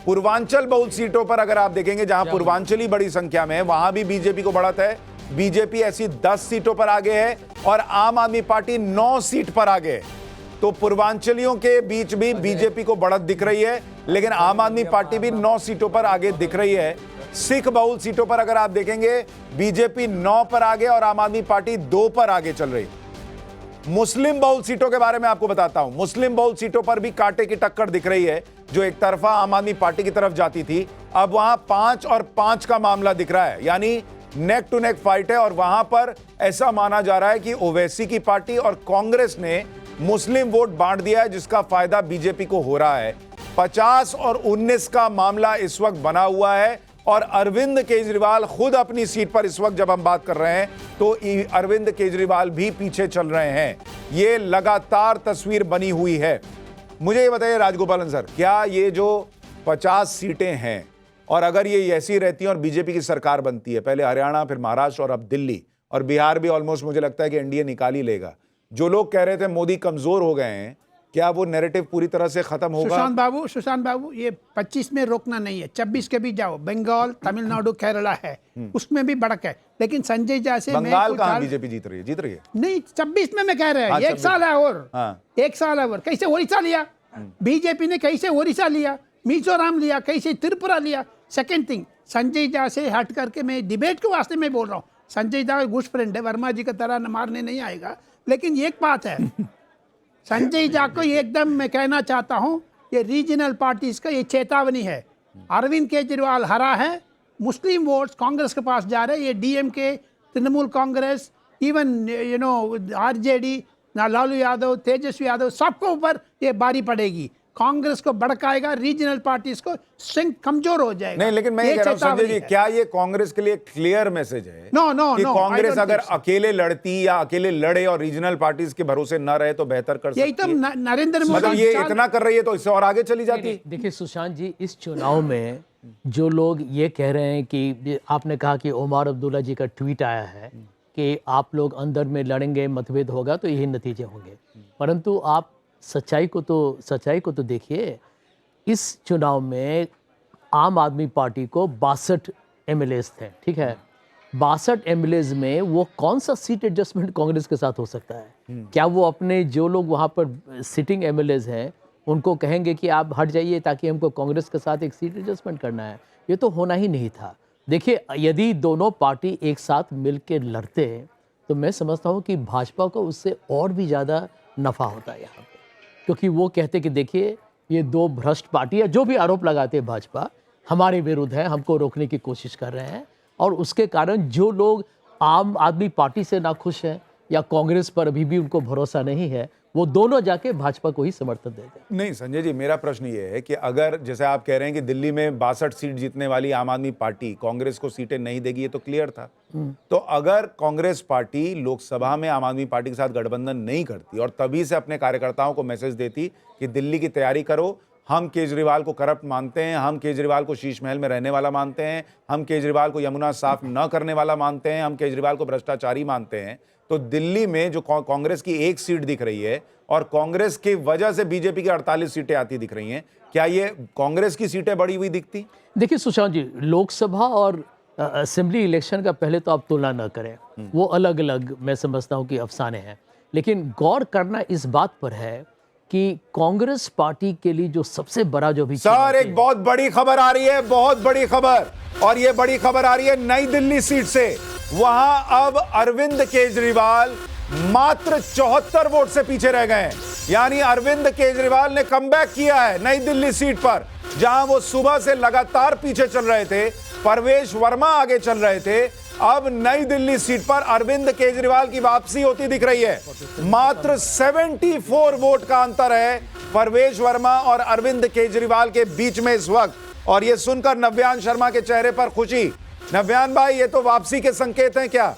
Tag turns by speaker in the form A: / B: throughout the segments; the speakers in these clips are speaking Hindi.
A: पूर्वांचल बहुल सीटों पर अगर आप देखेंगे, जहां पूर्वांचली बड़ी संख्या में है, वहां भी बीजेपी को बढ़त है। बीजेपी ऐसी 10 सीटों पर आगे है और आम आदमी पार्टी 9 सीट पर आगे है। तो पूर्वांचलियों के बीच भी बीजेपी को बढ़त दिख रही है, लेकिन आम आदमी पार्टी भी 9 सीटों पर आगे दिख रही है। सिख बहुल सीटों पर अगर आप देखेंगे, बीजेपी 9 पर आगे और आम आदमी पार्टी 2 पर आगे चल रही है। मुस्लिम बहुल सीटों के बारे में आपको बताता हूं। मुस्लिम बहुल सीटों पर भी कांटे की टक्कर दिख रही है। जो एक तरफा आम आदमी पार्टी की तरफ जाती थी, अब वहां 5 और 5 का मामला दिख रहा है, यानी नेक टू नेक फाइट है। और वहां पर ऐसा माना जा रहा है कि ओवैसी की पार्टी और कांग्रेस ने मुस्लिम वोट बांट दिया है, जिसका फायदा बीजेपी को हो रहा है। 50 और 19 का मामला इस वक्त बना हुआ है और अरविंद केजरीवाल खुद अपनी सीट पर इस वक्त जब हम बात कर रहे हैं तो अरविंद केजरीवाल भी पीछे चल रहे हैं। ये लगातार तस्वीर बनी हुई है। मुझे ये बताइए राजगोपालन सर, क्या ये जो 50 सीटें हैं और अगर ये ऐसी रहती हैं और बीजेपी की सरकार बनती है, पहले हरियाणा, फिर महाराष्ट्र और अब दिल्ली और बिहार भी ऑलमोस्ट मुझे लगता है कि एनडीए निकाल ही लेगा। जो लोग कह रहे थे मोदी कमजोर हो गए हैं, क्या वो नैरेटिव पूरी तरह से खत्म होगा?
B: सुशांत बाबू, ये 25 में रोकना नहीं है, 26 के भी जाओ। बंगाल, तमिलनाडु, केरला है, उसमें भी बढ़क है। लेकिन संजय झा से
A: बंगाल कहां बीजेपी जीत रही है? नहीं,
B: 26 में मैं कह रहा हूं, एक साल है और। एक साल है और। कैसे ओडिशा लिया बीजेपी ने, कैसे ओडिशा लिया, मिजोरम लिया, कैसे त्रिपुरा लिया। सेकेंड थिंग, संजय झा से हट करके मैं डिबेट के वास्ते में बोल रहा हूँ। संजय झा गुड फ्रेंड है, वर्मा जी की तरह मारने नहीं आएगा। लेकिन एक बात है, संजय झा को एकदम मैं कहना चाहता हूं, ये रीजनल पार्टीज का ये चेतावनी है। अरविंद केजरीवाल हरा है, मुस्लिम वोट्स कांग्रेस के पास जा रहे हैं। ये डीएमके, तृणमूल कांग्रेस, इवन आरजेडी, लालू यादव, तेजस्वी यादव, सबको ऊपर ये बारी पड़ेगी। कांग्रेस को भड़काएगा, रीजनल पार्टीज को स्ट्रेंथ कमजोर हो जाएगा।
A: नहीं, लेकिन मैं ये कह रहा हूं संजय जी, क्या ये कांग्रेस के लिए क्लियर मैसेज है कि कांग्रेस अगर अकेले लड़ती या अकेले लड़े और रीजनल पार्टीज के भरोसे न रहे तो बेहतर कर सकती है?
B: यही तो नरेंद्र मोदी,
A: मतलब ये इतना कर रही है तो इससे और आगे चली जाती।
C: देखिए सुशांत जी, इस चुनाव में जो लोग ये कह रहे हैं कि आपने कहा कि ओमर अब्दुल्ला जी का ट्वीट आया है कि आप लोग अंदर में लड़ेंगे, मतभेद होगा तो यही नतीजे होंगे, परंतु आप सच्चाई को तो देखिए। इस चुनाव में आम आदमी पार्टी को 62 एमएलएज थे, ठीक है। 62 एमएलएज में वो कौन सा सीट एडजस्टमेंट कांग्रेस के साथ हो सकता है? क्या वो अपने जो लोग वहाँ पर सिटिंग एमएलएज हैं उनको कहेंगे कि आप हट जाइए ताकि हमको कांग्रेस के साथ एक सीट एडजस्टमेंट करना है? ये तो होना ही नहीं था। देखिए, यदि दोनों पार्टी एक साथ मिल के लड़ते तो मैं समझता हूँ कि भाजपा को उससे और भी ज़्यादा नफ़ा होता है यहाँ पे, क्योंकि वो कहते कि देखिए ये दो भ्रष्ट पार्टियाँ जो भी आरोप लगाते हैं भाजपा हमारे विरुद्ध है, हमको रोकने की कोशिश कर रहे हैं, और उसके कारण जो लोग आम आदमी पार्टी से नाखुश हैं या कांग्रेस पर अभी भी उनको भरोसा नहीं है, वो दोनों जाके भाजपा को ही समर्थन देते हैं।
A: नहीं संजय जी, मेरा प्रश्न ये है कि अगर जैसे आप कह रहे हैं कि दिल्ली में 62 सीट जीतने वाली आम आदमी पार्टी कांग्रेस को सीटें नहीं देगी, ये तो क्लियर था। तो अगर कांग्रेस पार्टी लोकसभा में आम आदमी पार्टी के साथ गठबंधन नहीं करती और तभी से अपने कार्यकर्ताओं को मैसेज देती कि दिल्ली की तैयारी करो, हम केजरीवाल को करप्ट मानते हैं, हम केजरीवाल को शीश महल में रहने वाला मानते हैं, हम केजरीवाल को यमुना साफ न करने वाला मानते हैं, हम केजरीवाल को भ्रष्टाचारी मानते हैं, तो दिल्ली में जो कांग्रेस की 1 सीट दिख रही है और कांग्रेस की वजह से बीजेपी की 48 सीटें आती दिख रही हैं, क्या ये कांग्रेस की सीटें बढ़ी हुई दिखती?
C: देखिए सुशांत जी, लोकसभा और असेंबली इलेक्शन का पहले तो आप तुलना न करें, वो अलग अलग मैं समझता हूँ कि अफसाने हैं। लेकिन गौर करना इस बात पर है कि कांग्रेस पार्टी के लिए जो सबसे बड़ा जो भी
A: सर, एक बहुत बड़ी खबर आ रही है, बहुत बड़ी खबर, और ये बड़ी खबर आ रही है नई दिल्ली सीट से। वहां अब अरविंद केजरीवाल मात्र 74 वोट से पीछे रह गए हैं। यानी अरविंद केजरीवाल ने कमबैक किया है नई दिल्ली सीट पर, जहां वो सुबह से लगातार पीछे चल रहे थे, परवेश वर्मा आगे चल रहे थे। अब नई दिल्ली सीट पर अरविंद केजरीवाल की वापसी होती दिख रही है। मात्र 74 वोट का अंतर है परवेश वर्मा और अरविंद केजरीवाल के बीच में इस वक्त। और यह सुनकर नव्यान शर्मा के चेहरे पर खुशी। नव्यान भाई, ये तो वापसी के संकेत हैं क्या?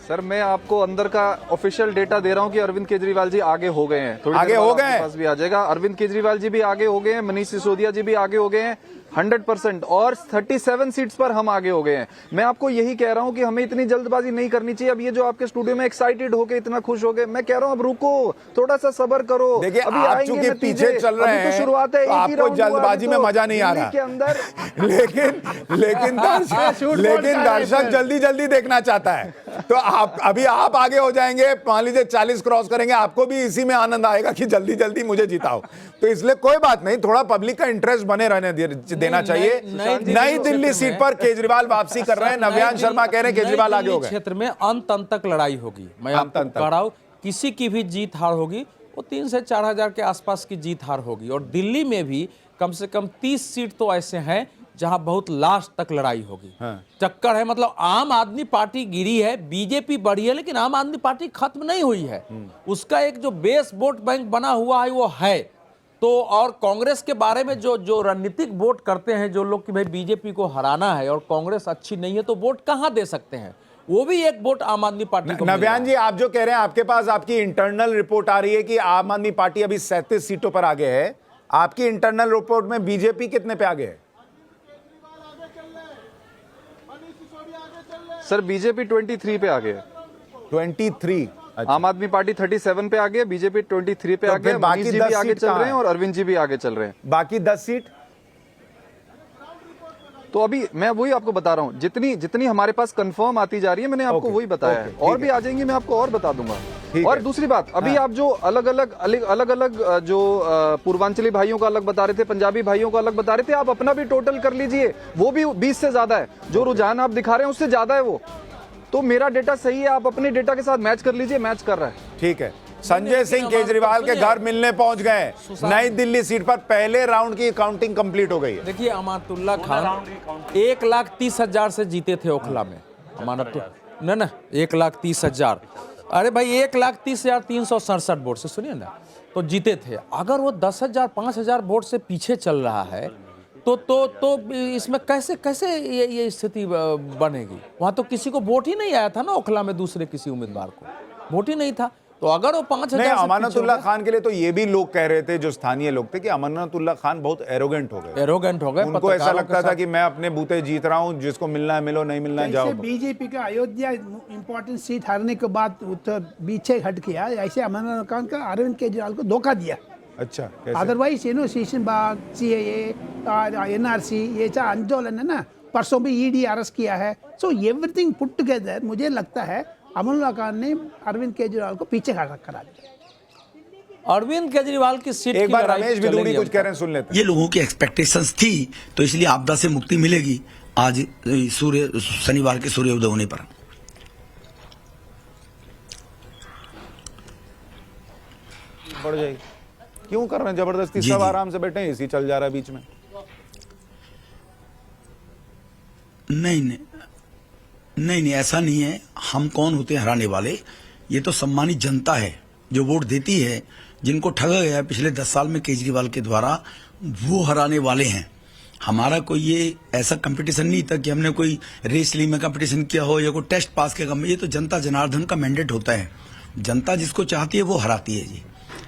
D: सर, मैं आपको अंदर का ऑफिशियल डेटा दे रहा हूं कि अरविंद केजरीवाल जी आगे हो गए हैं।
A: आगे हो गए हैं,
D: पास भी आ जाएगा। अरविंद केजरीवाल जी भी आगे हो गए हैं, मनीष सिसोदिया जी भी आगे हो गए हैं, 100%, और 37 सीट्स पर हम आगे हो गए हैं। मैं आपको यही कह रहा हूं कि हमें इतनी जल्दबाजी नहीं करनी चाहिए। अब ये जो आपके स्टूडियो में एक्साइटेड होके इतना खुश हो गए, मैं कह रहा हूं अब रुको, थोड़ा सा सब्र करो।
A: देखिए
D: अभी
A: आप
D: आएंगे
A: चूंकि
D: नतीजे,
A: पीछे चल रहे
D: अभी तो
A: हैं
D: शुरुआत है,
A: तो
D: एक ही
A: आपको
D: राउंड हुआ
A: जल्दबाजी
D: अभी
A: में
D: तो
A: मजा नहीं आ
D: दिल्ली
A: रहा
D: के अंदर।
A: लेकिन दर्शक जल्दी जल्दी देखना चाहता है, तो आप अभी आप आगे हो जाएंगे, मान लीजिए 40 क्रॉस करेंगे, आपको भी इसी में आनंद आएगा कि जल्दी जल्दी मुझे जिताओ। तो इसलिए कोई बात नहीं, थोड़ा पब्लिक का इंटरेस्ट बने रहने देना चाहिए। नई दिल्ली सीट पर केजरीवाल वापसी कर रहे हैं, नव्यान शर्मा कह रहे हैं केजरीवाल आगे हो गए।
E: क्षेत्र में अंत तक लड़ाई होगी। मैं
A: अंत
E: आपको
A: तक।
E: कह रहा हूं, किसी की भी जीत हार होगी, वो 3 से 4 हजार के आसपास की जीत हार होगी। और दिल्ली में भी कम से कम 30 सीट तो ऐसे हैं जहां बहुत लास्ट तक लड़ाई होगी। चक्कर है, मतलब आम आदमी पार्टी गिरी है, बीजेपी बढ़ी है, लेकिन आम आदमी पार्टी खत्म नहीं हुई है। उसका एक जो बेस वोट बैंक बना हुआ है वो है। तो और कांग्रेस के बारे में जो रणनीतिक वोट करते हैं जो लोग कि भाई बीजेपी को हराना है और कांग्रेस अच्छी नहीं है, तो वोट कहां दे सकते हैं? वो भी एक वोट आम आदमी पार्टी को।
A: नव्यान जी, आप जो कह रहे हैं, आपके पास आपकी इंटरनल रिपोर्ट आ रही है कि आम आदमी पार्टी अभी 37 सीटों पर आगे है। आपकी इंटरनल रिपोर्ट में बीजेपी कितने पे आगे है?
D: सर बीजेपी 23 पे आगे है।
A: 23।
D: आम आदमी पार्टी 37 पे आगे, बीजेपी 23 पे
A: तो
D: आगे,
A: फिर बाकी
D: मनीष जी
A: 10
D: भी आगे
A: सीट
D: चल
A: कहाँ
D: रहे हैं
A: है?
D: और अरविंद जी भी आगे चल रहे हैं।
A: बाकी 10 सीट
D: तो अभी मैं वही आपको बता रहा हूँ, जितनी हमारे पास कंफर्म आती जा रही है, मैंने आपको वही बताया है। और भी आ जाएंगी, मैं आपको और बता दूंगा। और दूसरी बात, अभी आप जो अलग अलग जो पूर्वांचली भाइयों का अलग बता रहे थे, पंजाबी भाइयों का अलग बता रहे थे, आप अपना भी टोटल कर लीजिए, वो भी 20 से ज्यादा है। जो रुझान आप दिखा रहे हैं उससे ज्यादा है वो। तो मेरा डेटा सही है, आप अपने डेटा के साथ मैच कर लीजिए, मैच कर रहा है।
A: ठीक है। संजय सिंह केजरीवाल के घर मिलने पहुंच गए। नई दिल्ली सीट पर पहले राउंड की काउंटिंग कंप्लीट हो गई है।
E: देखिए, अमानतुल्लाह खान 1,30,000 से जीते थे ओखला में। अमानतुल्लाह ना 1,30,000, अरे भाई 1,30,367 वोट से, सुनिए ना, तो जीते थे। अगर वो 10,000 5,000 वोट से पीछे चल रहा है तो इसमें कैसे ये स्थिति बनेगी? वहां तो किसी को वोट ही नहीं आया था ना ओखला में, दूसरे किसी उम्मीदवार को वोट ही नहीं था। तो अगर वो 5,000
A: अमानतुल्लाह खान के लिए तो ये भी लोग कह रहे थे, जो स्थानीय लोग थे, कि अमानतुल्लाह खान बहुत एरोगेंट हो गए। उनको ऐसा लगता था कि मैं अपने बूते जीत रहा हूं, जिसको मिलना है मिलो, नहीं मिलना है जाओ।
B: बीजेपी का अयोध्या इंपॉर्टेंट सीट हारने के बाद पीछे हट गया, ऐसे अमानतुल्लाह खान का अरविंद केजरीवाल को धोखा दिया।
A: अच्छा,
B: अदरवाइज सेशन बाग, CAA और NRC, ये चार आंदोलन है ना, परसों भी ED अरेस्ट किया है। सो एवरीथिंग पुट टुगेदर, मुझे लगता है अमानतुल्लाह खान ने अरविंद केजरीवाल को पीछे खड़ा करा दिया।
E: अरविंद केजरीवाल की सीट
A: एक बार रमेश बिदूरी कुछ कह रहे हैं, सुन लेते हैं।
F: ये लोगों की एक्सपेक्टेशंस थी, तो इसलिए आपदा से मुक्ति मिलेगी आज शनिवार के सूर्योदय होने पर।
A: बढ़ जाएगी। क्यों कर रहे हैं जबरदस्ती? सब आराम से बैठे हैं, इसी चल जा रहा है बीच में।
F: नहीं, ऐसा नहीं है। हम कौन होते हैं हराने वाले? ये तो सम्मानित जनता है जो वोट देती है। जिनको ठगा गया है पिछले 10 साल में केजरीवाल के द्वारा, वो हराने वाले हैं। हमारा कोई ये ऐसा कंपटीशन नहीं था कि हमने कोई रेस ली में कंपटीशन किया हो या कोई टेस्ट पास किया। ये तो जनता जनार्दन का मैंडेट होता है। जनता जिसको चाहती है वो हराती है जी।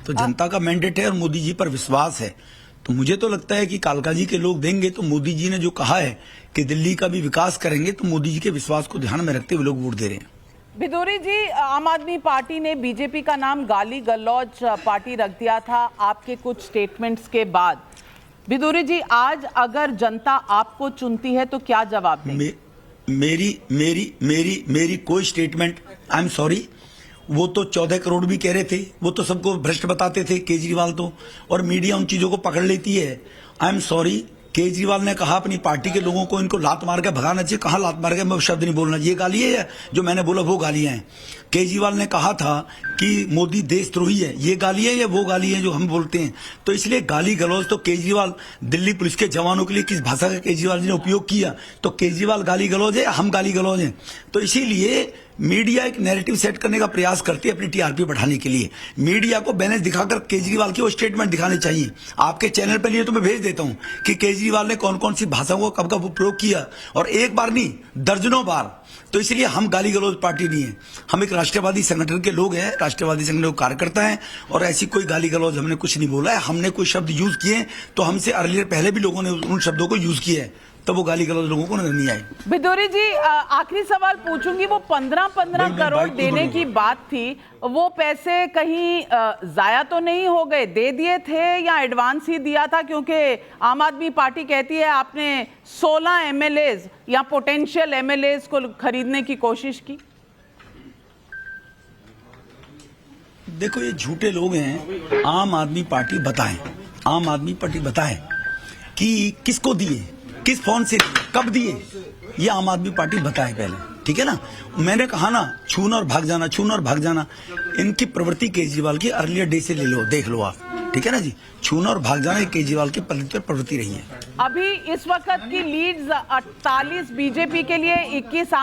F: तो जनता का मैंडेट है और मोदी जी पर विश्वास है। तो मुझे तो लगता है कि कालका जी के लोग देंगे। तो मोदी जी ने जो कहा है कि दिल्ली का भी विकास करेंगे, तो मोदी जी के विश्वास को ध्यान में रखते हुए लोग वोट दे रहे हैं।
G: बिदूरी जी, आम आदमी पार्टी ने बीजेपी का नाम गाली गलौज पार्टी रख दिया था आपके कुछ स्टेटमेंट्स के बाद। बिदूरी जी, आज अगर जनता आपको चुनती है तो क्या जवाब देंगे?
F: मेरी कोई स्टेटमेंट, आई एम सॉरी, वो तो 14 करोड़ भी कह रहे थे, वो तो सबको भ्रष्ट बताते थे केजरीवाल तो, और मीडिया उन चीजों को पकड़ लेती है। आई एम सॉरी, केजरीवाल ने कहा अपनी पार्टी के लोगों को इनको लात मार के भगाना चाहिए। कहाँ लात मार के? मैं शब्द नहीं बोलना। ये गाली है या जो मैंने बोला वो गालियां हैं? केजरीवाल ने कहा था कि मोदी देशद्रोही है, ये गाली है या वो गाली है जो हम बोलते हैं? तो इसलिए गाली गलौज तो केजरीवाल, दिल्ली पुलिस के जवानों के लिए किस भाषा का केजरीवाल जी ने उपयोग किया, तो केजरीवाल गाली गलौज है, हम गाली गलौज हैं। तो इसीलिए मीडिया एक नैरेटिव सेट करने का प्रयास करती है अपनी टीआरपी बढ़ाने के लिए। मीडिया को बैलेंस दिखाकर केजरीवाल की वो स्टेटमेंट दिखाने चाहिए। आपके चैनल पर लिए तो मैं भेज देता हूं कि केजरीवाल ने कौन कौन सी भाषाओं को कब कब प्रयोग किया, और एक बार नहीं दर्जनों बार। तो इसलिए हम गाली गलौज पार्टी नहीं है, हम एक राष्ट्रवादी संगठन के लोग हैं, राष्ट्रवादी संगठन के कार्यकर्ता हैं, और ऐसी कोई गाली गलौज हमने कुछ नहीं बोला है। हमने कोई शब्द यूज किए तो हमसे अर्लियर पहले भी लोगों ने उन शब्दों को यूज किया है, तो वो गाली गलौज लोगों को नजर नहीं आई।
G: बिदुरी जी, आखिरी सवाल पूछूंगी, वो 15 करोड़ देने की बात थी, वो पैसे कहीं जाया तो नहीं हो गए? दे दिए थे या एडवांस ही दिया था? क्योंकि आम आदमी पार्टी कहती है आपने 16 एमएलएज या पोटेंशियल एमएलएज को खरीदने की कोशिश की।
F: देखो ये झूठे लोग हैं। आम आदमी पार्टी बताए, आम आदमी पार्टी बताए कि किसको दिए, किस फोन से, कब दिए, ये आम आदमी पार्टी बताए पहले, ठीक है ना। मैंने कहा ना छूना और भाग जाना, छूना और भाग जाना, इनकी प्रवृत्ति केजरीवाल की अर्लियर डे से ले लो, देख लो आप, ठीक है ना जी। छूना और भाग जाना केजरीवाल की प्रवृत्ति रही है।
G: अभी इस वक्त की लीड्स 48 बीजेपी के लिए, 21